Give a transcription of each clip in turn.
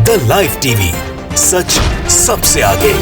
The live TV, सच सबसे आगे।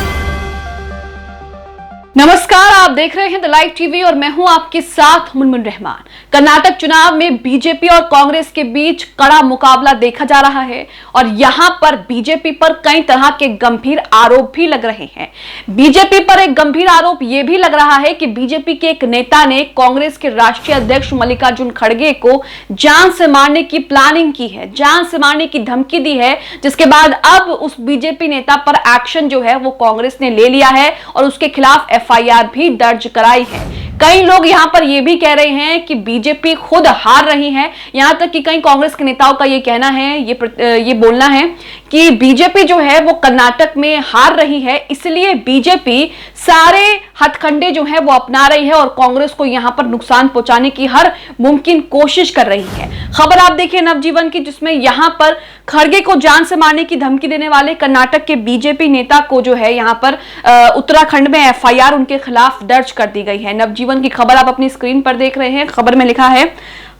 नमस्कार, आप देख रहे हैं द लाइव टीवी और मैं हूं आपके साथ मुनमुन रहमान। कर्नाटक चुनाव में बीजेपी और कांग्रेस के बीच कड़ा मुकाबला देखा जा रहा है और यहां पर बीजेपी पर कई तरह के गंभीर आरोप भी लग रहे हैं। बीजेपी पर एक गंभीर आरोप यह भी लग रहा है कि बीजेपी के एक नेता ने कांग्रेस के राष्ट्रीय अध्यक्ष मल्लिकार्जुन खड़गे को जान से मारने की प्लानिंग की है, जान से मारने की धमकी दी है, जिसके बाद अब उस बीजेपी नेता पर एक्शन जो है वो कांग्रेस ने ले लिया है और उसके खिलाफ एफआईआर भी दर्ज कराई है। कई लोग यहां पर यह भी कह रहे हैं कि बीजेपी खुद हार रही है। यहां तक कि कई कांग्रेस के नेताओं का यह कहना है, ये बोलना है कि बीजेपी जो है वो कर्नाटक में हार रही है, इसलिए बीजेपी सारे हथकंडे जो है वो अपना रही है और कांग्रेस को यहां पर नुकसान पहुंचाने की हर मुमकिन कोशिश कर रही है। खबर आप देखिए नवजीवन की, जिसमें यहां पर खड़गे को जान से मारने की धमकी देने वाले कर्नाटक के बीजेपी नेता को जो है यहां पर उत्तराखंड में एफआईआर उनके खिलाफ दर्ज कर दी गई है। नवजीवन की खबर आप अपनी स्क्रीन पर देख रहे हैं। खबर में लिखा है,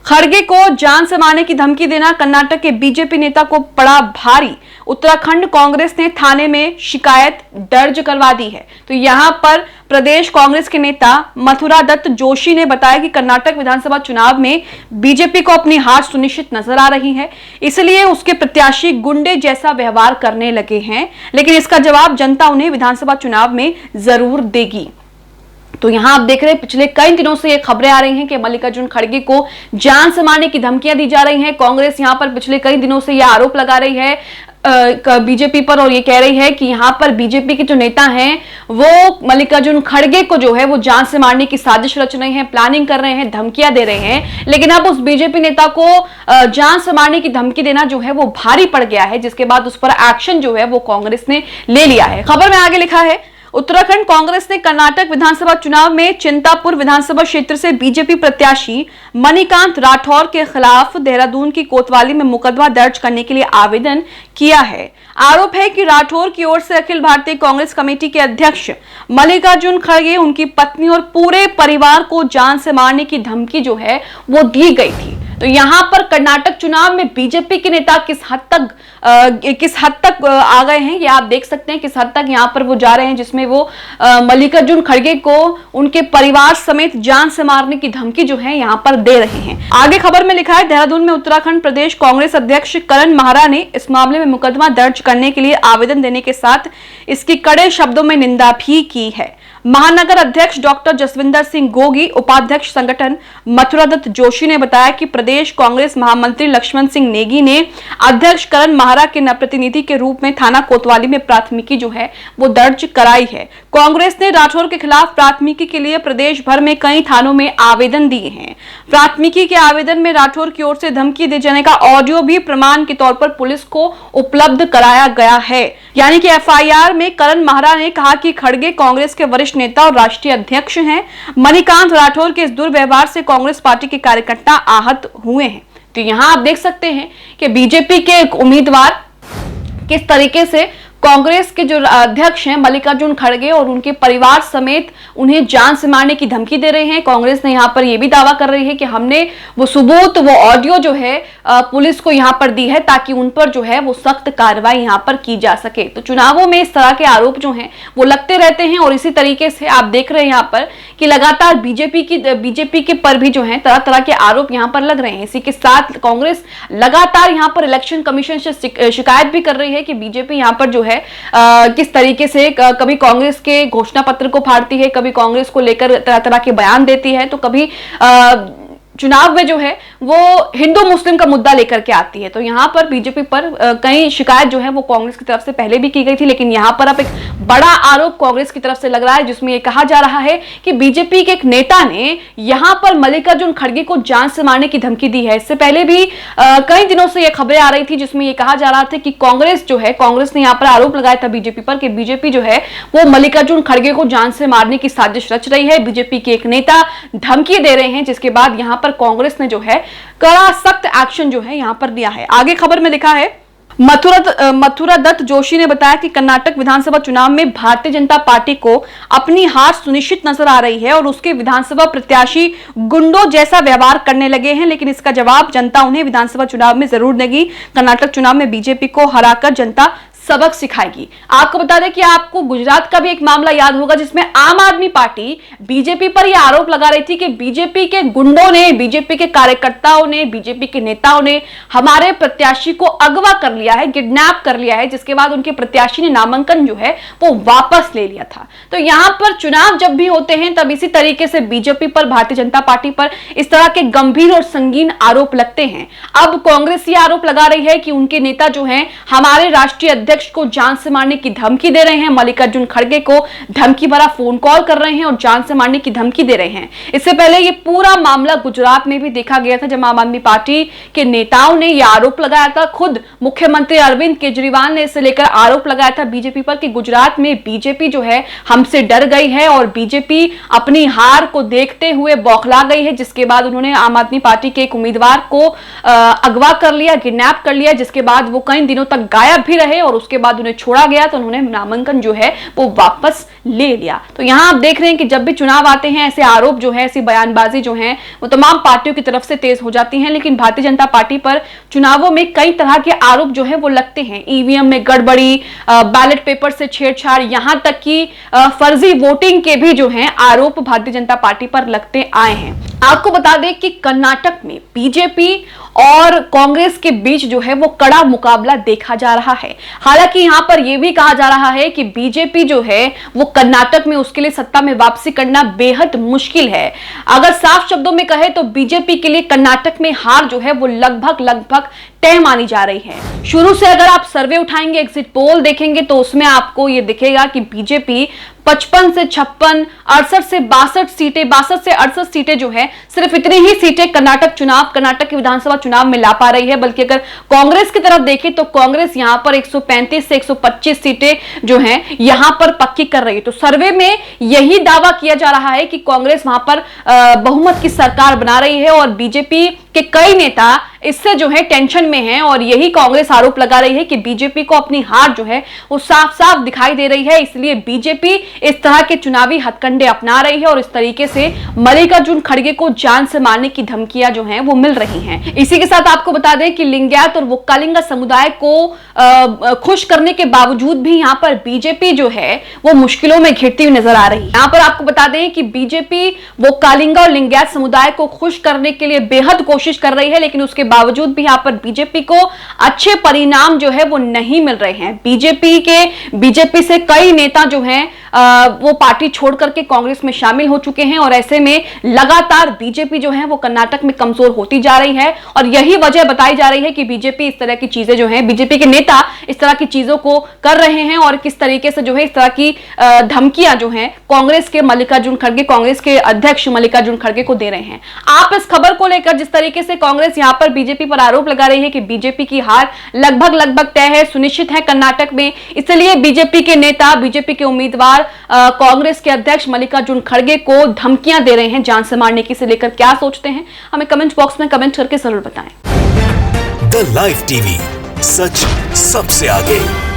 खड़गे को जान से मारने की धमकी देना कर्नाटक के बीजेपी नेता को पड़ा भारी। उत्तराखंड कांग्रेस ने थाने में शिकायत दर्ज करवा दी है। तो यहां पर प्रदेश कांग्रेस के नेता मथुरा दत्त जोशी ने बताया कि कर्नाटक विधानसभा चुनाव में बीजेपी को अपनी हार सुनिश्चित नजर आ रही है, इसलिए उसके प्रत्याशी गुंडे जैसा व्यवहार करने लगे हैं, लेकिन इसका जवाब जनता उन्हें विधानसभा चुनाव में जरूर देगी। तो यहां आप देख रहे हैं पिछले कई दिनों से ये खबरें आ रही हैं कि मल्लिकार्जुन खड़गे को जान से मारने की धमकियां दी जा रही हैं। कांग्रेस यहां पर पिछले कई दिनों से यह आरोप लगा रही है बीजेपी पर और ये कह रही है कि यहां पर बीजेपी के जो नेता हैं वो मल्लिकार्जुन खड़गे को जो है वो जान से मारने की साजिश रच रहे हैं, प्लानिंग कर रहे हैं, धमकियां दे रहे हैं। लेकिन अब उस बीजेपी नेता को जान से मारने की धमकी देना जो है वो भारी पड़ गया है, जिसके बाद उस पर एक्शन जो है वो कांग्रेस ने ले लिया है। खबर में आगे लिखा है, उत्तराखंड कांग्रेस ने कर्नाटक विधानसभा चुनाव में चिंतापुर विधानसभा क्षेत्र से बीजेपी प्रत्याशी मणिकांत राठौर के खिलाफ देहरादून की कोतवाली में मुकदमा दर्ज करने के लिए आवेदन किया है। आरोप है कि राठौर की ओर से अखिल भारतीय कांग्रेस कमेटी के अध्यक्ष मल्लिकार्जुन खड़गे, उनकी पत्नी और पूरे परिवार को जान से मारने की धमकी जो है वो दी गई थी। तो यहां पर कर्नाटक चुनाव में बीजेपी के नेता किस हद तक आ गए हैं, ये आप देख सकते हैं किस हद तक यहां पर वो जा रहे हैं, जिसमें वो मल्लिकार्जुन खड़गे को उनके परिवार समेत जान से मारने की धमकी जो है यहां पर दे रहे हैं। आगे खबर में लिखा है, देहरादून में उत्तराखंड प्रदेश कांग्रेस अध्यक्ष करण महारा ने इस मामले में मुकदमा दर्ज करने के लिए आवेदन देने के साथ इसकी कड़े शब्दों में निंदा भी की है। महानगर अध्यक्ष डॉक्टर जसविंदर सिंह गोगी, उपाध्यक्ष संगठन मथुरा दत्त जोशी ने बताया कि प्रदेश कांग्रेस महामंत्री लक्ष्मण सिंह नेगी ने अध्यक्ष करण महारा के प्रतिनिधि के रूप में थाना कोतवाली में प्राथमिकी जो है वो दर्ज कराई है। कांग्रेस ने राठौर के खिलाफ प्राथमिकी के लिए प्रदेश भर में कई थानों में आवेदन दिए हैं। प्राथमिकी के आवेदन में राठौर की ओर से धमकी दिए जाने का ऑडियो भी प्रमाण के तौर पर पुलिस को उपलब्ध कराया गया है। यानी कि एफआईआर में करण महारा ने कहा कि खड़गे कांग्रेस के वरिष्ठ नेता और राष्ट्रीय अध्यक्ष हैं। मणिकांत राठौर के इस दुर्व्यवहार से कांग्रेस पार्टी के कार्यकर्ता आहत हुए हैं। तो यहां आप देख सकते हैं कि बीजेपी के एक उम्मीदवार किस तरीके से कांग्रेस के जो अध्यक्ष हैं मल्लिकार्जुन खड़गे और उनके परिवार समेत उन्हें जान से मारने की धमकी दे रहे हैं। कांग्रेस ने यहां पर यह भी दावा कर रही है कि हमने वो सबूत, वो ऑडियो जो है पुलिस को यहां पर दी है ताकि उन पर जो है वो सख्त कार्रवाई यहां पर की जा सके। तो चुनावों में इस तरह के आरोप जो हैं वो लगते रहते हैं और इसी तरीके से आप देख रहे हैं यहां पर कि लगातार बीजेपी के पर भी जो है तरह तरह के आरोप यहां पर लग रहे हैं। इसी के साथ कांग्रेस लगातार यहां पर इलेक्शन कमीशन से शिकायत भी कर रही है कि बीजेपी यहां पर जो है किस तरीके से कभी कांग्रेस के घोषणा पत्र को फाड़ती है, कभी कांग्रेस को लेकर तरह तरह के बयान देती है, तो कभी चुनाव में जो है वो हिंदू मुस्लिम का मुद्दा लेकर के आती है। तो यहां पर बीजेपी पर कई शिकायत जो है वो कांग्रेस की तरफ से पहले भी की गई थी, लेकिन यहां पर अब एक बड़ा आरोप कांग्रेस की तरफ से लग रहा है, जिसमें ये कहा जा रहा है कि बीजेपी के एक नेता ने यहां पर मल्लिकार्जुन खड़गे को जान से मारने की धमकी दी है। इससे पहले भी कई दिनों से ये खबरें आ रही थी, जिसमें ये कहा जा रहा था कि कांग्रेस ने यहां पर आरोप लगाया था बीजेपी पर कि बीजेपी जो है वो मल्लिकार्जुन खड़गे को जान से मारने की साजिश रच रही है। बीजेपी के एक नेता धमकी दे रहे हैं, जिसके बाद यहां पर कांग्रेस ने जो है कड़ा सख्त एक्शन जो है यहां पर लिया है। आगे खबर में लिखा है, मथुरा दत्त जोशी ने बताया कि कर्नाटक विधानसभा चुनाव में भारतीय जनता पार्टी को अपनी हार सुनिश्चित नजर आ रही है और उसके विधानसभा प्रत्याशी गुंडों जैसा व्यवहार करने लगे हैं, लेकिन इसका जवाब जनता उन्हें विधानसभा चुनाव में जरूर देगी। कर्नाटक चुनाव में बीजेपी को हराकर जनता सबक सिखाएगी। आपको बता दें कि आपको गुजरात का भी एक मामला याद होगा जिसमें आम आदमी पार्टी बीजेपी पर यह आरोप लगा रही थी कि बीजेपी के गुंडों ने, बीजेपी के कार्यकर्ताओं ने, बीजेपी के नेताओं ने हमारे प्रत्याशी को अगवा कर लिया है, किडनैप कर लिया है, जिसके बाद उनके प्रत्याशी ने नामांकन जो है वो वापस ले लिया था। तो यहां पर चुनाव जब भी होते हैं तब इसी तरीके से बीजेपी पर, भारतीय जनता पार्टी पर इस तरह के गंभीर और संगीन आरोप लगते हैं। अब कांग्रेस ये आरोप लगा रही है कि उनके नेता जो हैं हमारे राष्ट्रीय अध्यक्ष को जान से मारने की धमकी दे रहे हैं, मल्लिकार्जुन खड़गे को धमकी भरा फोन कॉल कर रहे हैं और जान से मारने की धमकी दे रहे हैं। इससे पहले ये पूरा मामला गुजरात में भी देखा गया था जब आम आदमी पार्टी के नेताओं ने यह आरोप लगाया था। खुद मुख्यमंत्री अरविंद केजरीवाल ने इसे लेकर आरोप लगाया था बीजेपी पर कि गुजरात में बीजेपी जो है हमसे डर गई है और बीजेपी अपनी हार को देखते हुए बौखला गई है, जिसके बाद उन्होंने आम आदमी पार्टी के एक उम्मीदवार को अगवा कर लिया, किडनैप कर लिया, जिसके बाद वो कई दिनों तक गायब भी रहे और उसके बाद उन्हें छोड़ा गया तो उन्होंने नामांकन जो है वो वापस ले लिया। तो यहां आप देख रहे हैं कि जब भी चुनाव आते हैं ऐसे आरोप जो है, ऐसी बयानबाजी जो है वो तमाम पार्टियों की तरफ से तेज हो जाती हैं, लेकिन भारतीय जनता पार्टी पर चुनावों में कई तरह के आरोप जो है वो लगते हैं। ईवीएम में गड़बड़ी, बैलेट पेपर से छेड़छाड़, यहां तक कि फर्जी वोटिंग के भी जो है आरोप भारतीय जनता पार्टी पर लगते आए हैं। आपको बता दें कि कर्नाटक में बीजेपी और कांग्रेस के बीच जो है वो कड़ा मुकाबला देखा जा रहा है। हालांकि यहां पर यह भी कहा जा रहा है कि बीजेपी जो है वो कर्नाटक में उसके लिए सत्ता में वापसी करना बेहद मुश्किल है। अगर साफ शब्दों में कहे तो बीजेपी के लिए कर्नाटक में हार जो है वो लगभग तय मानी जा रही है। शुरू से अगर आप सर्वे उठाएंगे, एग्जिट पोल देखेंगे तो उसमें आपको यह दिखेगा कि बीजेपी 55 से 56, 68 से 62 सीटें, 62 से 68 सीटें जो है सिर्फ इतनी ही सीटें कर्नाटक के विधानसभा चुनाव में ला पा रही है। बल्कि अगर कांग्रेस की तरफ देखें तो कांग्रेस यहां पर 135 से 125 सीटें जो हैं यहां पर पक्की कर रही है। तो सर्वे में यही दावा किया जा रहा है कि कांग्रेस वहां पर बहुमत की सरकार बना रही है और बीजेपी के कई नेता इससे जो है टेंशन में हैं और यही कांग्रेस आरोप लगा रही है कि बीजेपी को अपनी हार जो है वो साफ साफ दिखाई दे रही है। इसलिए बीजेपी इस तरह के चुनावी हथकंडे अपना रही है और इस तरीके से मल्लिकार्जुन खड़गे को जान से मारने की धमकियां जो हैं वो मिल रही हैं। इसी के साथ आपको बता दें कि लिंगायत और वोक्कालिंगा समुदाय को खुश करने के बावजूद भी यहां पर बीजेपी जो है वो मुश्किलों में घिरती हुई नजर आ रही है। यहां पर आपको बता दें कि बीजेपी वोक्कालिंगा और लिंगायत समुदाय को खुश करने के लिए बेहद कोशिश कर रही है, लेकिन उसके बावजूद भी यहां पर बीजेपी को अच्छे परिणाम जो है वो नहीं मिल रहे हैं। बीजेपी से कई नेता जो हैं वो पार्टी छोड़ करके कांग्रेस में शामिल हो चुके हैं और ऐसे में लगातार बीजेपी जो है वो कर्नाटक में कमजोर होती जा रही है और यही वजह बताई जा रही है कि बीजेपी इस तरह की चीजें जो हैं, बीजेपी के नेता इस तरह की चीजों को कर रहे हैं और किस तरीके से जो है इस तरह की धमकियां जो हैं कांग्रेस के अध्यक्ष मल्लिकार्जुन खड़गे को दे रहे हैं। आप इस खबर को लेकर जिस तरीके से कांग्रेस यहां पर बीजेपी पर आरोप लगा रही है कि बीजेपी की हार लगभग तय है, सुनिश्चित है कर्नाटक में, इसलिए बीजेपी के नेता, बीजेपी के उम्मीदवार कांग्रेस के अध्यक्ष मल्लिकार्जुन खड़गे को धमकियां दे रहे हैं जान से मारने की। से लेकर क्या सोचते हैं हमें कमेंट बॉक्स में कमेंट करके जरूर बताएं। द लाइव टीवी, सच सबसे आगे।